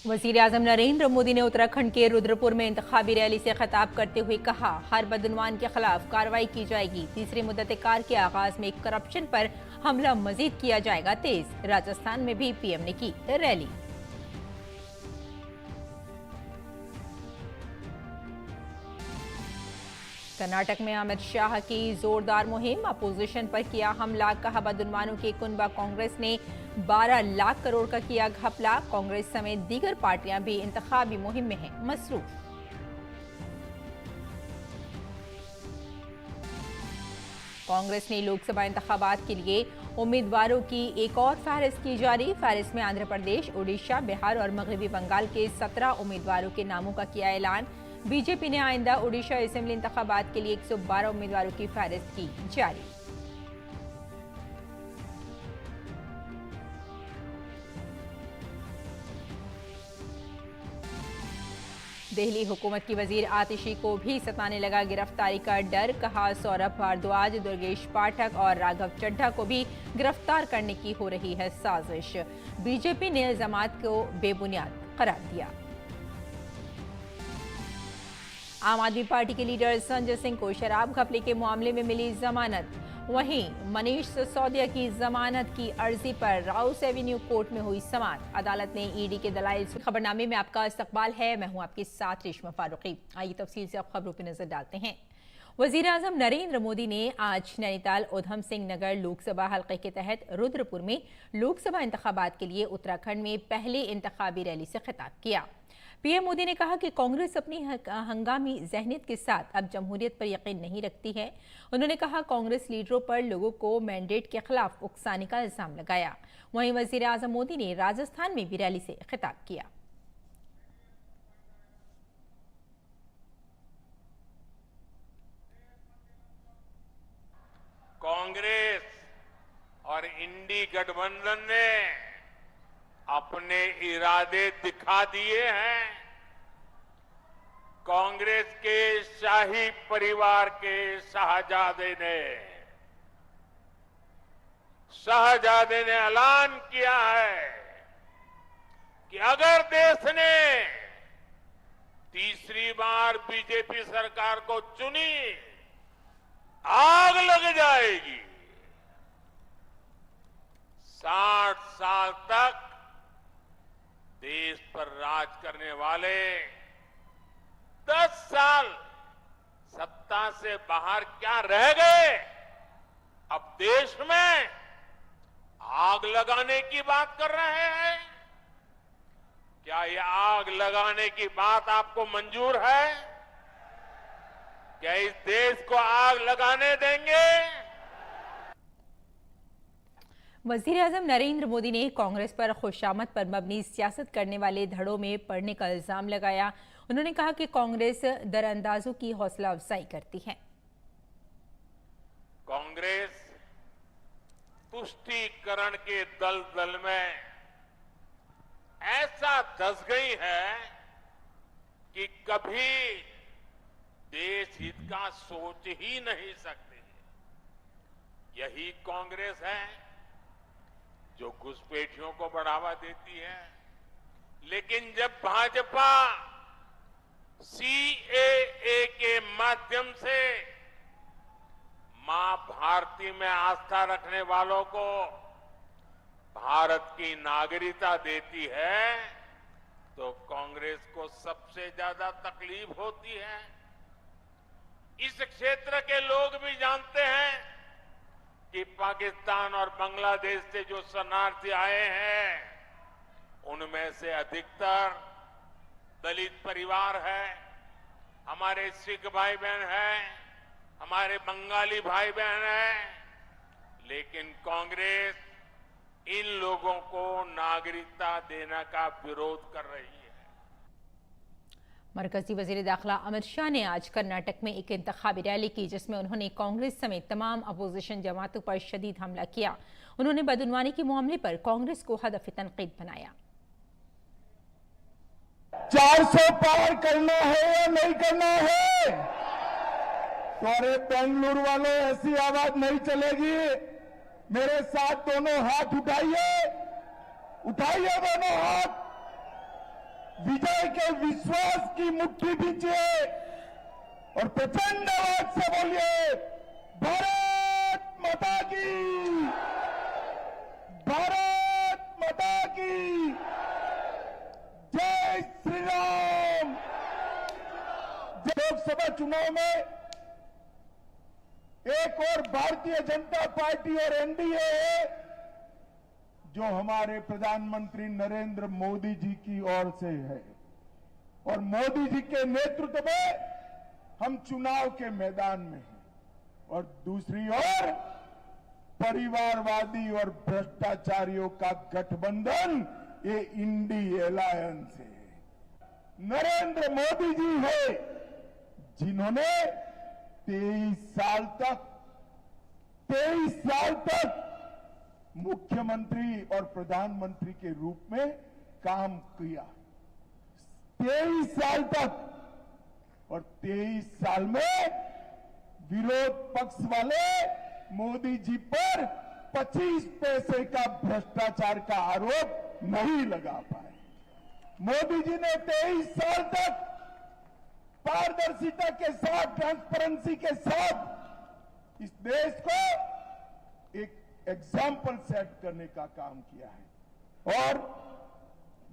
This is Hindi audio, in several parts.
वज़ीर-ए-आज़म नरेंद्र मोदी ने उत्तराखंड के रुद्रपुर में इंतखाबी रैली से खिताब करते हुए कहा, हर बदउनवान के खिलाफ कार्रवाई की जाएगी। तीसरी मुद्दत कार के आगाज में करप्शन पर हमला मजीद किया जाएगा तेज। राजस्थान में भी पीएम ने की रैली। कर्नाटक में अमित शाह की जोरदार मुहिम, अपोजिशन पर किया हमला, कहा बदउनवानों के कुनबा कांग्रेस ने 12 लाख करोड़ का किया घपला। कांग्रेस समेत दीगर पार्टियां भी इंतखाबी मुहिम में हैं मसरूफ। कांग्रेस ने लोकसभा इंतखाबात के लिए उम्मीदवारों की एक और फहरिस्त की जारी। फहरिस्त में आंध्र प्रदेश, उड़ीसा, बिहार और मगरबी बंगाल के 17 उम्मीदवारों के नामों का किया ऐलान। बीजेपी ने आइंदा उड़ीसा असेंबली इंतखाबात के लिए 112 उम्मीदवारों की फहरिस्त की जारी। दिल्ली हुकूमत की वजीर आतिशी को भी सताने लगा गिरफ्तारी का डर, कहा सौरभ भारद्वाज, दुर्गेश पाठक और राघव चड्ढा को भी गिरफ्तार करने की हो रही है साजिश। बीजेपी ने इल्जामात को बेबुनियाद करार दिया। आम आदमी पार्टी के लीडर संजय सिंह को शराब घपले के मामले में मिली जमानत। वहीं मनीष सिसोदिया की जमानत की अर्जी पर राउस एवेन्यू कोर्ट में हुई समाअत। अदालत ने ईडी के दलाइल से खबरनामे में आपका इस्तकबाल है। मैं हूं आपके साथ रेशमा फारूकी। आइए तफसील से आप खबरों पर नजर डालते हैं। वज़ीर-ए-आज़म नरेंद्र मोदी ने आज नैनीताल उधम सिंह नगर लोकसभा हल्के के तहत रुद्रपुर में लोकसभा इंतखाबात के लिए उत्तराखंड में पहली इंतखाबी रैली से खिताब किया। पीएम मोदी ने कहा कि कांग्रेस अपनी हंगामी जहनियत के साथ अब जमहूरियत पर यकीन नहीं रखती है। उन्होंने कहा कांग्रेस लीडरों पर लोगों को मैंडेट के खिलाफ उकसाने का इल्जाम लगाया। वहीं वज़ीर-ए-आज़म मोदी ने राजस्थान में भी रैली से खिताब किया। कांग्रेस और इंडी गठबंधन ने अपने इरादे दिखा दिए हैं। कांग्रेस के शाही परिवार के शाहजादे ने ऐलान किया है कि अगर देश ने तीसरी बार बीजेपी सरकार को चुनी, आग लग जाएगी। 60 साल तक देश पर राज करने वाले 10 साल सत्ता से बाहर क्या रह गए? अब देश में आग लगाने की बात कर रहे हैं। क्या ये आग लगाने की बात आपको मंजूर है? क्या इस देश को आग लगाने देंगे? वज़ीर-ए-आज़म नरेंद्र मोदी ने कांग्रेस पर खुशामद पर मबनी सियासत करने वाले धड़ों में पड़ने का इल्जाम लगाया। उन्होंने कहा कि कांग्रेस दरअंदाजों की हौसला अफजाई करती है। कांग्रेस तुष्टीकरण के दलदल में ऐसा धंस गई है कि कभी देश हित का सोच ही नहीं सकती। यही कांग्रेस है जो घुसपैठियों को बढ़ावा देती है। लेकिन जब भाजपा सीएए के माध्यम से मां भारती में आस्था रखने वालों को भारत की नागरिकता देती है, तो कांग्रेस को सबसे ज्यादा तकलीफ होती है। इस क्षेत्र के लोग भी जानते हैं कि पाकिस्तान और बांग्लादेश से जो शरणार्थी आए हैं, उनमें से अधिकतर दलित परिवार है, हमारे सिख भाई बहन हैं, हमारे बंगाली भाई बहन हैं। लेकिन कांग्रेस इन लोगों को नागरिकता देने का विरोध कर रही है। मरकजी वजीर दाखिला अमित शाह ने आज कर्नाटक में एक इंतखाबी रैली की, जिसमें उन्होंने कांग्रेस समेत तमाम अपोजिशन जमातों पर शदीद हमला किया। उन्होंने बदउनवानी के मामले पर कांग्रेस को हदफ तनकीद बनाया। 400 पार करना है या नहीं करना है? तो अरे बेंगलुरु वालों, ऐसी आवाज नहीं चलेगी। मेरे साथ दोनों हाथ उठाइए, उठाइए दोनों हाथ। विजय के विश्वास की मुट्ठी भींचिए और प्रचंड आवाज से बोलिए, भारत माता की, भारत माता की, जय श्री राम। लोकसभा चुनाव में एक और भारतीय जनता पार्टी और एनडीए है, जो हमारे प्रधानमंत्री नरेंद्र मोदी जी की ओर से है, और मोदी जी के नेतृत्व में हम चुनाव के मैदान में हैं। और दूसरी ओर परिवारवादी और भ्रष्टाचारियों का गठबंधन, ये इंडी अलायंस है। नरेंद्र मोदी जी है जिन्होंने 23 साल तक मुख्यमंत्री और प्रधानमंत्री के रूप में काम किया। 23 साल तक, और 23 साल में विरोध पक्ष वाले मोदी जी पर 25 पैसे का भ्रष्टाचार का आरोप नहीं लगा पाए। मोदी जी ने 23 साल तक पारदर्शिता के साथ, ट्रांसपेरेंसी के साथ इस देश को एक एग्जाम्पल सेट करने का काम किया है। और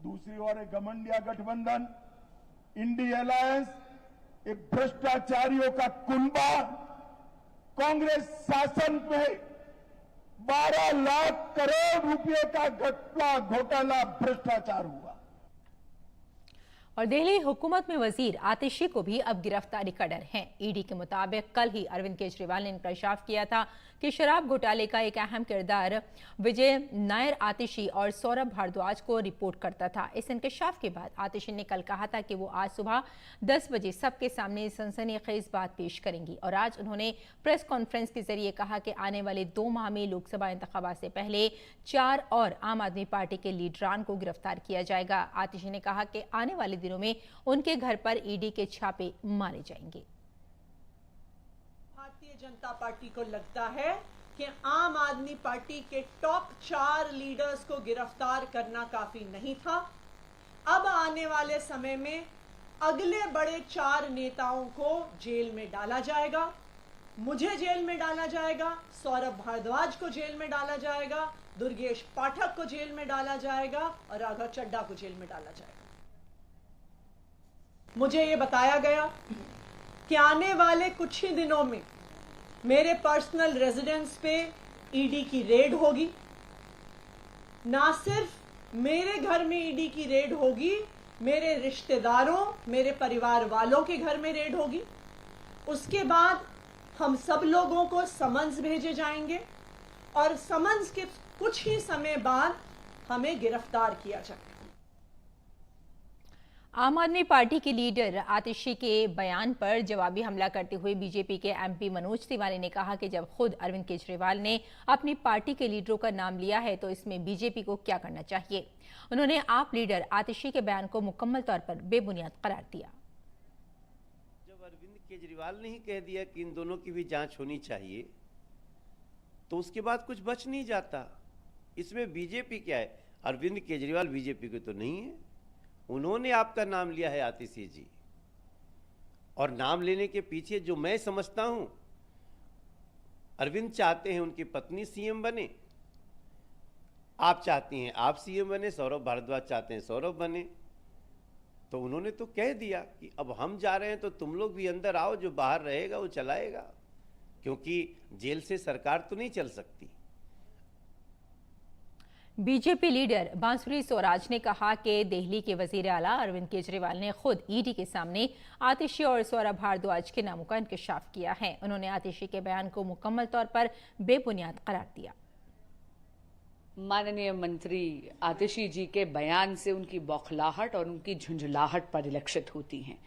दूसरी ओर एक घमंडिया गठबंधन, इंडी अलायंस, एक भ्रष्टाचारियों का कुनबा। कांग्रेस शासन में 12 लाख करोड़ रुपए का घोटाला भ्रष्टाचार हुआ। और दिल्ली हुकूमत में वजीर आतिशी को भी अब गिरफ्तारी का डर है। ईडी के मुताबिक कल ही अरविंद केजरीवाल ने इंकशाफ किया था कि शराब घोटाले का एक अहम किरदार विजय नायर आतिशी और सौरभ भारद्वाज को रिपोर्ट करता था। इस इंकशाफ के बाद आतिशी ने कल कहा था कि वो आज सुबह 10 बजे सबके सामने सनसनीखेज बात पेश करेंगी, और आज उन्होंने प्रेस कॉन्फ्रेंस के जरिए कहा कि आने वाले 2 माह में लोकसभा इंतखाबात से पहले 4 और आम आदमी पार्टी के लीडरान को गिरफ्तार किया जाएगा। आतिशी ने कहा कि आने वाले दिनों में उनके घर पर ईडी के छापे मारे जाएंगे। भारतीय जनता पार्टी को लगता है कि आम आदमी पार्टी के टॉप 4 लीडर्स को गिरफ्तार करना काफी नहीं था। अब आने वाले समय में अगले बड़े 4 नेताओं को जेल में डाला जाएगा। मुझे जेल में डाला जाएगा, सौरभ भारद्वाज को जेल में डाला जाएगा, दुर्गेश पाठक को जेल में डाला जाएगा और राघव चड्ढा को जेल में डाला जाएगा। मुझे ये बताया गया कि आने वाले कुछ ही दिनों में मेरे पर्सनल रेजिडेंस पे ईडी की रेड होगी। ना सिर्फ मेरे घर में ईडी की रेड होगी, मेरे रिश्तेदारों, मेरे परिवार वालों के घर में रेड होगी। उसके बाद हम सब लोगों को समन्स भेजे जाएंगे और समन्स के कुछ ही समय बाद हमें गिरफ्तार किया जाएगा। आम आदमी पार्टी के लीडर आतिशी के बयान पर जवाबी हमला करते हुए बीजेपी के एमपी मनोज तिवारी ने कहा कि जब खुद अरविंद केजरीवाल ने अपनी पार्टी के लीडरों का नाम लिया है तो इसमें बीजेपी को क्या करना चाहिए। उन्होंने आप लीडर आतिशी के बयान को मुकम्मल तौर पर बेबुनियाद करार दिया। जब अरविंद केजरीवाल ने ही कह दिया कि इन दोनों की भी जांच होनी चाहिए, तो उसके बाद कुछ बच नहीं जाता। इसमें बीजेपी क्या है? अरविंद केजरीवाल बीजेपी के तो नहीं है। उन्होंने आपका नाम लिया है आतिशी जी, और नाम लेने के पीछे जो मैं समझता हूं, अरविंद चाहते हैं उनकी पत्नी सीएम बने, आप चाहती हैं आप सीएम बने, सौरभ भारद्वाज चाहते हैं सौरभ बने। तो उन्होंने तो कह दिया कि अब हम जा रहे हैं तो तुम लोग भी अंदर आओ, जो बाहर रहेगा वो चलाएगा, क्योंकि जेल से सरकार तो नहीं चल सकती। बीजेपी लीडर बांसुरी स्वराज ने कहा कि दिल्ली के वजीर आला अरविंद केजरीवाल ने खुद ईडी के सामने आतिशी और सौरभ भारद्वाज के नामों का इंकशाफ किया है। उन्होंने आतिशी के बयान को मुकम्मल तौर पर बेबुनियाद करार दिया। माननीय मंत्री आतिशी जी के बयान से उनकी बौखलाहट और उनकी झुंझलाहट परिलक्षित होती हैं।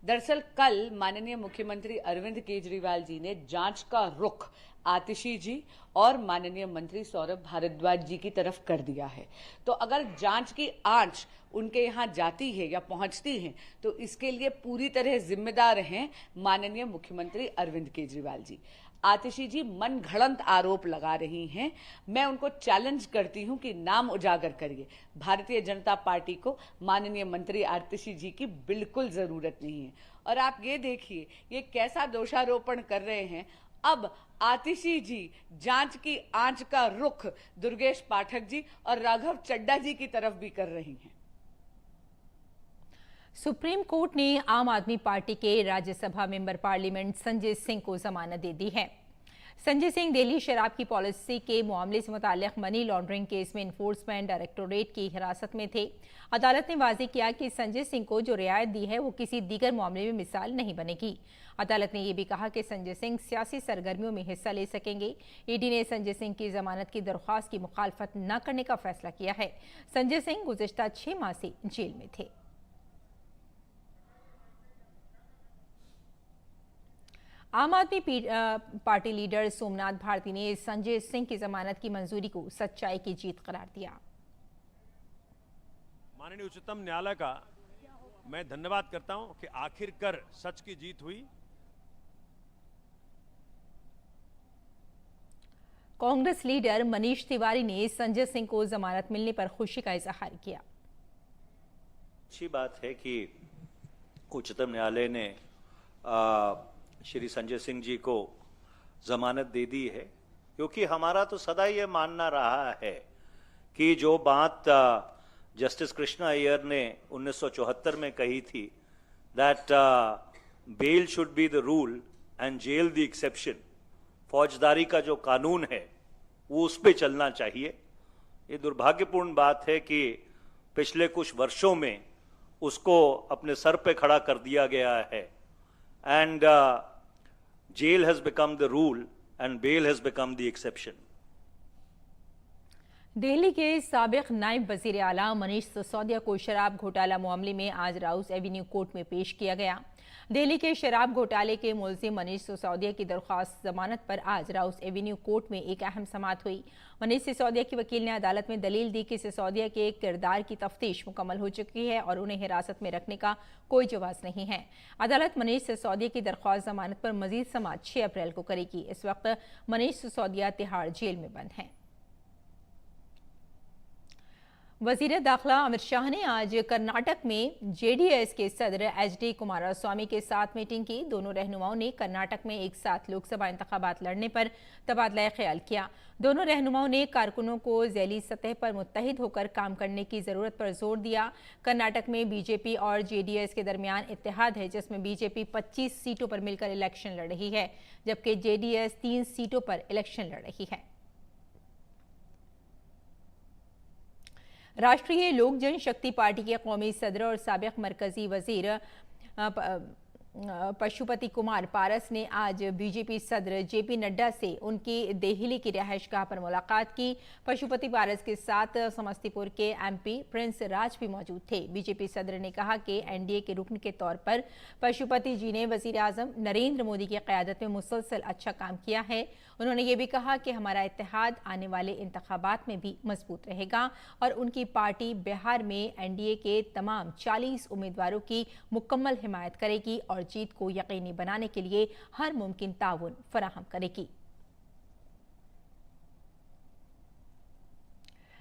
दरअसल कल माननीय मुख्यमंत्री अरविंद केजरीवाल जी ने जांच का रुख आतिशी जी और माननीय मंत्री सौरभ भारद्वाज जी की तरफ कर दिया है। तो अगर जांच की आंच उनके यहाँ जाती है या पहुंचती है तो इसके लिए पूरी तरह जिम्मेदार हैं माननीय मुख्यमंत्री अरविंद केजरीवाल जी। आतिशी जी मन घड़ंत आरोप लगा रही हैं। मैं उनको चैलेंज करती हूं कि नाम उजागर करिए। भारतीय जनता पार्टी को माननीय मंत्री आतिशी जी की बिल्कुल जरूरत नहीं है। और आप ये देखिए ये कैसा दोषारोपण कर रहे हैं। अब आतिशी जी जांच की आंच का रुख दुर्गेश पाठक जी और राघव चड्ढा जी की तरफ भी कर रही हैं। सुप्रीम कोर्ट ने आम आदमी पार्टी के राज्यसभा मेंबर पार्लियामेंट संजय सिंह को जमानत दे दी है। संजय सिंह दिल्ली शराब की पॉलिसी के मामले से मुताल्लिक मनी लॉन्ड्रिंग केस में इन्फोर्समेंट डायरेक्टोरेट की हिरासत में थे। अदालत ने वाज़ेह किया कि संजय सिंह को जो रियायत दी है वो किसी दीगर मामले में मिसाल नहीं बनेगी। अदालत ने यह भी कहा कि संजय सिंह सियासी सरगर्मियों में हिस्सा ले सकेंगे। ईडी ने संजय सिंह की जमानत की दरख्वास्त की मुखालफत न करने का फैसला किया है। संजय सिंह गुज़िश्ता 6 माह से जेल में थे। आम आदमी पार्टी लीडर सोमनाथ भारती ने संजय सिंह की जमानत की मंजूरी को सच्चाई की जीत करार दिया। माननीय उच्चतम न्यायालय का मैं धन्यवाद करता हूं कि आखिरकार सच की जीत हुई। कांग्रेस लीडर मनीष तिवारी ने संजय सिंह को जमानत मिलने पर खुशी का इजहार किया। अच्छी बात है कि उच्चतम न्यायालय ने श्री संजय सिंह जी को जमानत दे दी है, क्योंकि हमारा तो सदा ये मानना रहा है कि जो बात जस्टिस कृष्णा अय्यर ने 1974 में कही थी, that bail should be the rule and jail the exception, फौजदारी का जो कानून है वो उस पे चलना चाहिए। ये दुर्भाग्यपूर्ण बात है कि पिछले कुछ वर्षों में उसको अपने सर पे खड़ा कर दिया गया है and jail has become the rule and bail has become the exception. Delhi के साबिक नायब वजीर आला मनीष सिसोदिया को शराब घोटाला मामले में आज राउस एवेन्यू कोर्ट में पेश किया गया। दिल्ली के शराब घोटाले के मुलजिम मनीष सिसोदिया की दरख्वास्त जमानत पर आज राउस एवेन्यू कोर्ट में एक अहम समाअत हुई। मनीष सिसोदिया के वकील ने अदालत में दलील दी कि सिसोदिया के किरदार की तफ्तीश मुकम्मल हो चुकी है और उन्हें हिरासत में रखने का कोई जवाज नहीं है। अदालत मनीष सिसोदिया की दरख्वास्त जमानत पर मजीद समाअत 6 अप्रैल को करेगी। इस वक्त मनीष सिसोदिया तिहाड़ जेल में बंद हैं। वजीर दाखिला अमित शाह ने आज कर्नाटक में जेडीएस के सदर एचडी कुमारस्वामी के साथ मीटिंग की। दोनों रहनुमाओं ने कर्नाटक में एक साथ लोकसभा इंतखाबात लड़ने पर तबादला ख्याल किया। दोनों रहनुमाओं ने कारकुनों को ज़ैली सतह पर मुत्तहिद होकर काम करने की जरूरत पर जोर दिया। कर्नाटक में बीजेपी और जेडीएस के दरमियान इत्तेहाद है, जिसमें बीजेपी 25 सीटों पर मिलकर इलेक्शन लड़ रही है, जबकि जेडीएस 3 सीटों पर इलेक्शन लड़ रही है। राष्ट्रीय लोक जनशक्ति पार्टी के कौमी सदर और साबिक मरकजी वजीर पशुपति कुमार पारस ने आज बीजेपी सदर जेपी नड्डा से उनकी देहली की रिहाइशगाह पर मुलाकात की। पशुपति पारस के साथ समस्तीपुर के एमपी प्रिंस राज भी मौजूद थे। बीजेपी सदर ने कहा कि एनडीए के रुकन के तौर पर पशुपति जी ने वजीर आजम नरेंद्र मोदी की क़यादत में मुसलसल अच्छा काम किया है। उन्होंने ये भी कहा कि हमारा इत्तेहाद आने वाले इंतखाबात में भी मजबूत रहेगा और उनकी पार्टी बिहार में एनडीए के तमाम 40 उम्मीदवारों की मुकम्मल हिमायत करेगी और जीत को यकीनी बनाने के लिए हर मुमकिन ताउन फराहम करेगी।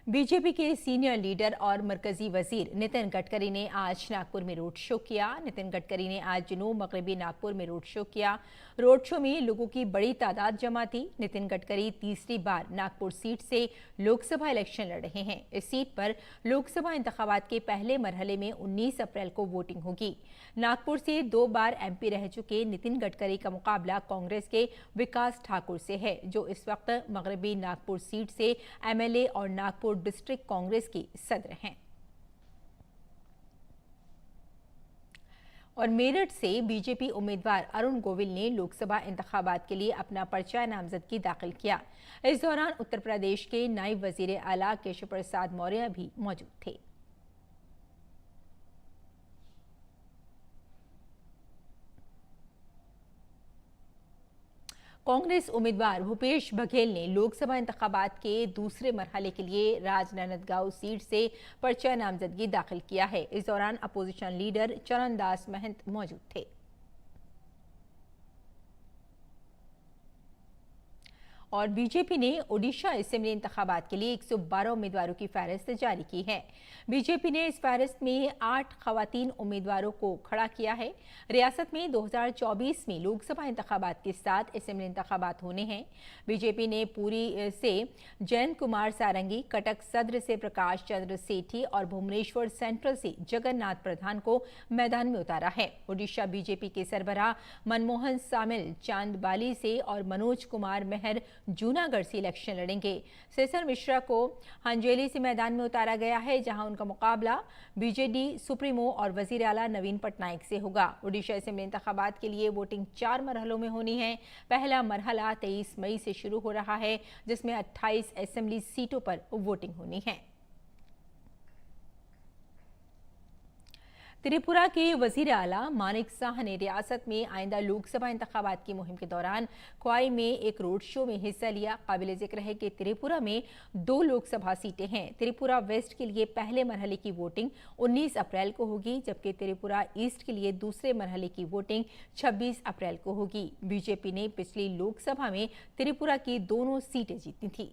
बीजेपी के सीनियर लीडर और मरकजी वजीर नितिन गडकरी ने आज नागपुर में रोड शो किया। नितिन गडकरी ने आज जनूब मगरबी नागपुर में रोड शो किया। रोड शो में लोगों की बड़ी तादाद जमा थी। नितिन गडकरी तीसरी बार नागपुर सीट से लोकसभा इलेक्शन लड़ रहे हैं। इस सीट पर लोकसभा इंतखाबात के पहले मरहले में 19 अप्रैल को वोटिंग होगी। नागपुर से 2 बार एमपी रह चुके नितिन गडकरी का मुकाबला कांग्रेस के विकास ठाकुर से है, जो इस वक्त मगरबी नागपुर सीट से एमएलए और नागपुर डिस्ट्रिक्ट कांग्रेस की सदर हैं। और मेरठ से बीजेपी उम्मीदवार अरुण गोविल ने लोकसभा इंतखाबात के लिए अपना पर्चा नामजदगी दाखिल किया। इस दौरान उत्तर प्रदेश के नायब वजीर आला केशव प्रसाद मौर्य भी मौजूद थे। कांग्रेस उम्मीदवार भूपेश बघेल ने लोकसभा इंतखाबात के दूसरे मरहले के लिए राजनांदगांव सीट से पर्चा नामजदगी दाखिल किया है। इस दौरान अपोजिशन लीडर चरणदास महंत मौजूद थे। और बीजेपी ने ओडिशा असेंबली इंतखाबात के लिए 112 उम्मीदवारों की फहरिस्त जारी की है। बीजेपी ने इस फहरिस्त में 8 खवातीन उम्मीदवारों को खड़ा किया है। रियासत में 2024 में लोकसभा इंतखाबात के साथ असेंबली इंतखाबात होने हैं। बीजेपी ने पुरी से जयंत कुमार सारंगी, कटक सद्र से प्रकाश चंद्र सेठी और भुवनेश्वर सेंट्रल से जगन्नाथ प्रधान को मैदान में उतारा है। ओडिशा बीजेपी के सरबराह मनमोहन सामिल चांदबाली से और मनोज कुमार मेहर जूनागढ़ से इलेक्शन लड़ेंगे। सेसर मिश्रा को हंजेली से मैदान में उतारा गया है, जहां उनका मुकाबला बीजेडी सुप्रीमो और वजीर आला नवीन पटनायक से होगा। ओडिशा असेंबली इंतखाबात के लिए वोटिंग 4 मरहलों में होनी है। पहला मरहला 23 मई से शुरू हो रहा है, जिसमें 28 असेंबली सीटों पर वोटिंग होनी है। त्रिपुरा के वजीर आला मानिक शाह ने रियासत में आइंदा लोकसभा इंतखाबात की मुहिम के दौरान क्वाई में एक रोड शो में हिस्सा लिया। काबिल जिक्र है कि त्रिपुरा में 2 लोकसभा सीटें हैं। त्रिपुरा वेस्ट के लिए पहले मरहले की वोटिंग 19 अप्रैल को होगी, जबकि त्रिपुरा ईस्ट के लिए दूसरे मरहले की वोटिंग 26 अप्रैल को होगी। बीजेपी ने पिछली लोकसभा में त्रिपुरा की दोनों सीटें जीती थी।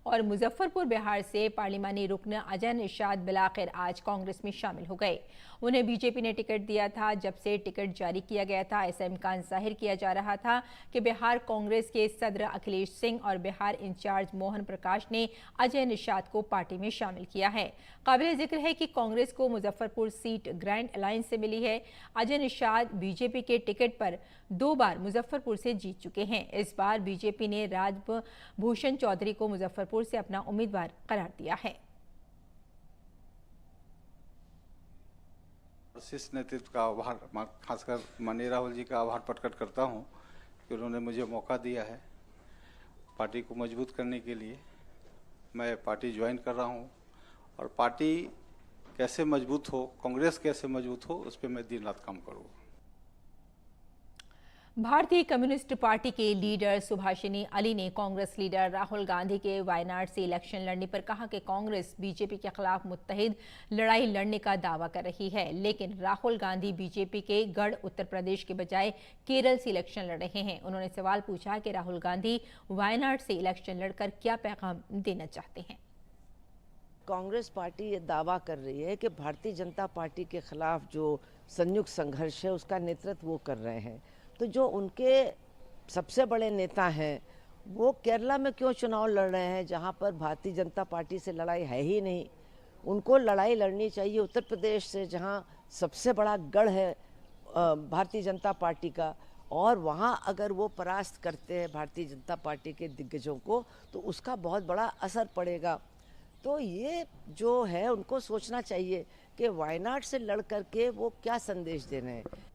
और मुजफ्फरपुर बिहार से पार्लिमानी रुकन अजय निषाद बिलाखिर आज कांग्रेस में शामिल हो गए। उन्हें बीजेपी ने टिकट दिया था। जब से टिकट जारी किया गया था, ऐसा इम्कान जाहिर किया जा रहा था कि बिहार कांग्रेस के सदर अखिलेश सिंह और बिहार इंचार्ज मोहन प्रकाश ने अजय निषाद को पार्टी में शामिल किया है। काबिल जिक्र है कि कांग्रेस को मुजफ्फरपुर सीट ग्रैंड अलायंस से मिली है। अजय निषाद बीजेपी के टिकट पर 2 बार मुजफ्फरपुर से जीत चुके हैं। इस बार बीजेपी ने राजभूषण चौधरी को मुजफ्फरपुर से अपना उम्मीदवार करार दिया है। शीर्ष नेतृत्व का आभार, खासकर माननीय राहुल जी का आभार प्रकट करता हूं कि उन्होंने मुझे मौका दिया है पार्टी को मजबूत करने के लिए। मैं पार्टी ज्वाइन कर रहा हूं और पार्टी कैसे मजबूत हो, कांग्रेस कैसे मजबूत हो, उस पर मैं दिन रात काम करूँगा। भारतीय कम्युनिस्ट पार्टी के लीडर सुभाषिनी अली ने कांग्रेस लीडर राहुल गांधी के वायनाड से इलेक्शन लड़ने पर कहा कि कांग्रेस बीजेपी के खिलाफ मुत्तहिद लड़ाई लड़ने का दावा कर रही है, लेकिन राहुल गांधी बीजेपी के गढ़ उत्तर प्रदेश के बजाय केरल से इलेक्शन लड़ रहे हैं। उन्होंने सवाल पूछा कि राहुल गांधी वायनाड से इलेक्शन लड़कर क्या पैगाम देना चाहते हैं। कांग्रेस पार्टी ये दावा कर रही है कि भारतीय जनता पार्टी के खिलाफ जो संयुक्त संघर्ष है उसका नेतृत्व वो कर रहे हैं। तो जो उनके सबसे बड़े नेता हैं वो केरला में क्यों चुनाव लड़ रहे हैं, जहां पर भारतीय जनता पार्टी से लड़ाई है ही नहीं। उनको लड़ाई लड़नी चाहिए उत्तर प्रदेश से, जहां सबसे बड़ा गढ़ है भारतीय जनता पार्टी का, और वहां अगर वो परास्त करते हैं भारतीय जनता पार्टी के दिग्गजों को तो उसका बहुत बड़ा असर पड़ेगा। तो ये जो है उनको सोचना चाहिए कि वायनाड से लड़ करके वो क्या संदेश दे रहे हैं।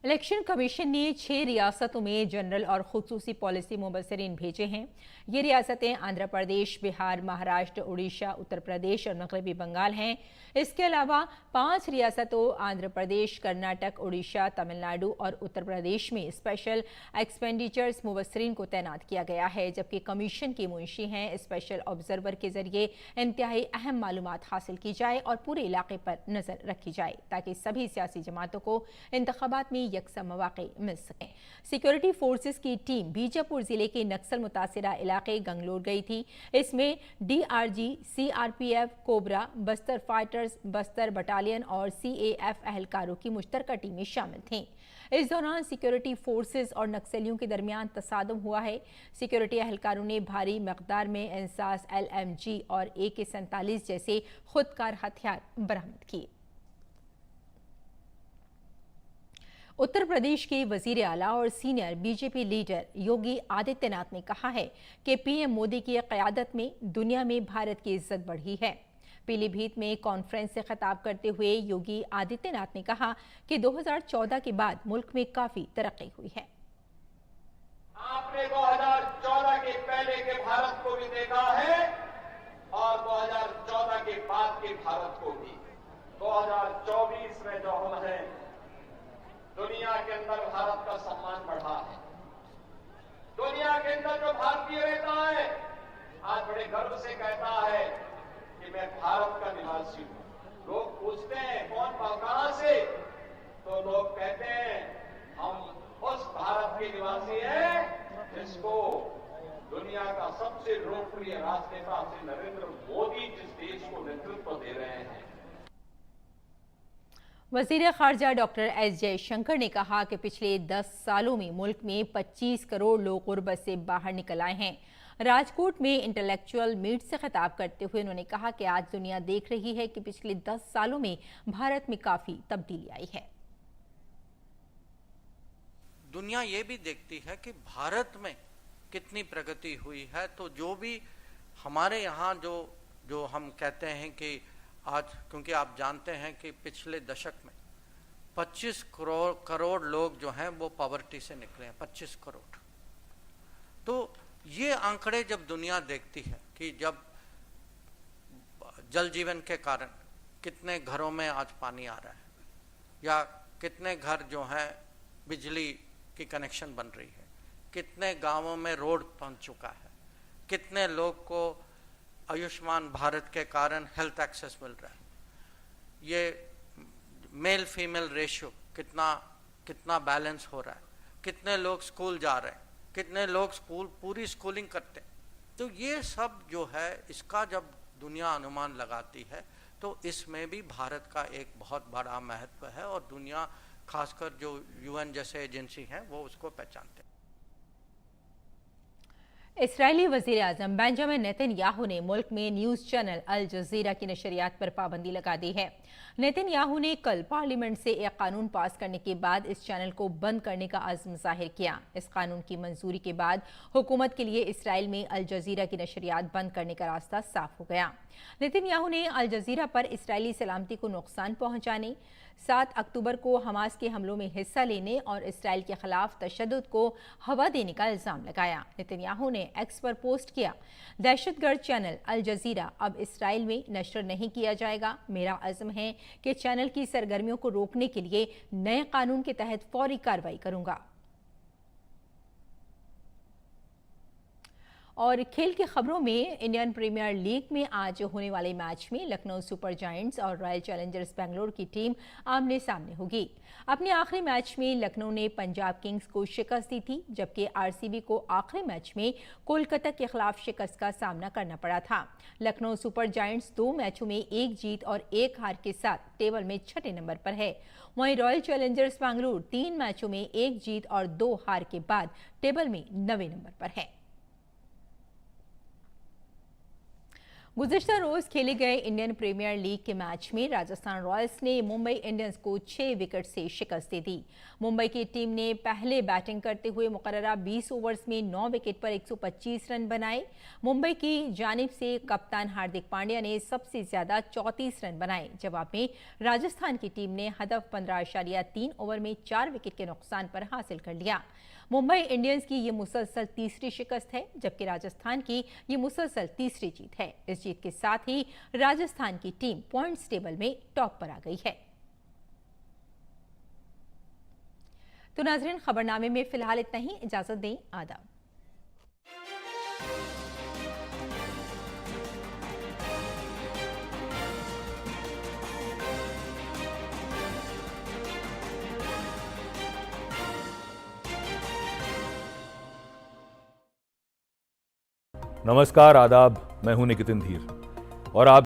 इलेक्शन कमीशन ने 6 रियासतों में जनरल और खुसूसी पॉलिसी मुबसरीन भेजे हैं। ये रियासतें आंध्र प्रदेश, बिहार, महाराष्ट्र, उड़ीसा, उत्तर प्रदेश और मगरबी बंगाल हैं। इसके अलावा 5 रियासतों आंध्र प्रदेश, कर्नाटक, उड़ीसा, तमिलनाडु और उत्तर प्रदेश में स्पेशल एक्सपेंडिचर्स मुबसरीन को तैनात किया गया है, जबकि कमीशन के मुंशी हैं स्पेशल ऑब्जर्वर के जरिए इंतहाई अहम मालूमात हासिल की जाए और पूरे इलाके पर नजर रखी जाए ताकि सभी सियासी जमातों को इंतखाबात में यकसा मौके मिल सके। सिक्योरिटी फोर्सेस की टीम बीजापुर जिले के नक्सल मुतासिरा इलाके गंगलोर गई थी। इसमें DRG, CRPF, cobra, Bastar fighters, Bastar battalion और सीएएफ एहलकारों की मुश्तरका टीमें शामिल थीं। इस दौरान सिक्योरिटी फोर्सेस और नक्सलियों के दरमियान तसादुम हुआ है। सिक्योरिटी एहलकारों ने भारी मकदार में इंसास LMG और AK-47 जैसे खुदकार हथियार बरामद किए। उत्तर प्रदेश के वजीर आला और senior BJP leader Yogi Adityanath ने कहा है कि पीएम मोदी की क़यादत में दुनिया में भारत की इज्जत बढ़ी है। पीलीभीत में कॉन्फ्रेंस से खिताब करते हुए योगी आदित्यनाथ ने कहा कि 2014 के बाद मुल्क में काफी तरक्की हुई है। आपने 2014 के पहले के भारत को भी देखा है और 2014 के बाद के भारत को भी। 2024 में जो हम हैं, दुनिया के अंदर भारत का सम्मान बढ़ा है। दुनिया के अंदर जो भारतीय रहता है आज बड़े गर्व से कहता है कि मैं भारत का निवासी हूं। लोग पूछते हैं कौन कहां से, तो लोग कहते हैं हम उस भारत के निवासी हैं जिसको दुनिया का सबसे लोकप्रिय राजनेता श्री नरेंद्र मोदी जिस देश को नेतृत्व दे रहे हैं। वजीर खारजा डॉक्टर एस जयशंकर ने कहा कि पिछले 10 सालों में मुल्क में 25 करोड़ लोग गुर्बत से बाहर निकल आए हैं। राजकोट में इंटेलेक्चुअल मीट से खिताब करते हुए उन्होंने कहा कि आज दुनिया देख रही है कि पिछले 10 सालों में भारत में काफी तब्दीली आई है। दुनिया ये भी देखती है कि भारत में कितनी प्रगति हुई है। तो जो भी हमारे यहाँ जो हम कहते हैं कि आज, क्योंकि आप जानते हैं कि पिछले दशक में 25 करोड़ लोग जो हैं वो पॉवर्टी से निकले हैं, 25 करोड़। तो ये आंकड़े जब दुनिया देखती है कि जब जल जीवन के कारण कितने घरों में आज पानी आ रहा है या कितने घर जो हैं बिजली की कनेक्शन बन रही है, कितने गांवों में रोड पहुंच चुका है, कितने लोग को आयुष्मान भारत के कारण हेल्थ एक्सेस मिल रहा है, ये मेल फीमेल रेशियो कितना बैलेंस हो रहा है, कितने लोग स्कूल जा रहे हैं, कितने लोग पूरी स्कूलिंग करते हैं। तो ये सब जो है इसका जब दुनिया अनुमान लगाती है तो इसमें भी भारत का एक बहुत बड़ा महत्व है और दुनिया खासकर जो यूएन जैसे एजेंसी हैं वो उसको पहचानते हैं। इस्राएली वज़ीर आज़म बेंजामिन नेतन्याहू ने मुल्क में न्यूज़ चैनल अल जज़ीरा की नशरियात पर पाबंदी लगा दी है। नेतन्याहू ने कल पार्लियामेंट से एक कानून पास करने के बाद इस चैनल को बंद करने का अज़्म ज़ाहिर किया। इस कानून की मंजूरी के बाद हुकूमत के लिए इसराइल में अल जज़ीरा की नशरियात बंद करने का रास्ता साफ हो गया। नेतन्याहू ने अल जज़ीरा पर इसराइली सलामती को नुकसान पहुंचाने, 7 अक्टूबर को हमास के हमलों में हिस्सा लेने और इसराइल के खिलाफ तशद्दुद को हवा देने का इल्जाम लगाया। नेतन्याहू ने एक्स पर पोस्ट किया, दहशतगर्द चैनल अल जज़ीरा अब इसराइल में नशर नहीं किया जाएगा। मेरा अज़्म है कि चैनल की सरगर्मियों को रोकने के लिए नए कानून के तहत फौरी कार्रवाई करूंगा। और खेल की खबरों में इंडियन प्रीमियर लीग में आज होने वाले मैच में लखनऊ सुपर जायंट्स और रॉयल चैलेंजर्स बेंगलोर की टीम आमने सामने होगी। अपने आखिरी मैच में लखनऊ ने पंजाब किंग्स को शिकस्त दी थी, जबकि आरसीबी को आखिरी मैच में कोलकाता के खिलाफ शिकस्त का सामना करना पड़ा था। लखनऊ सुपर जायंट्स 2 मैचों में 1 जीत और 1 हार के साथ टेबल में 6ठे नंबर पर है। वहीं रॉयल चैलेंजर्स बेंगलोर 3 मैचों में 1 जीत और 2 हार के बाद टेबल में 9वें नंबर पर है। गुज़िश्ता रोज खेले गए इंडियन प्रीमियर लीग के मैच में राजस्थान रॉयल्स ने मुंबई इंडियंस को 6 विकेट से शिकस्त दे दी। मुंबई की टीम ने पहले बैटिंग करते हुए मुकर्ररा 20 ओवर्स में 9 विकेट पर 125 रन बनाए। मुंबई की जानिब से कप्तान हार्दिक पांड्या ने सबसे ज्यादा 34 रन बनाए। जवाब में राजस्थान की टीम ने हदफ 15.3 ओवर में 4 विकेट के नुकसान पर हासिल कर लिया। मुंबई इंडियंस की ये मुसलसल तीसरी शिकस्त है, जबकि राजस्थान की ये मुसलसल तीसरी जीत है। इस जीत के साथ ही राजस्थान की टीम पॉइंट्स टेबल में टॉप पर आ गई है। तो नाज़रीन, खबरनामे में फिलहाल इतना ही। इजाजत दें, आदाब। नमस्कार, आदाब। मैं हूं निकितिन धीर और आप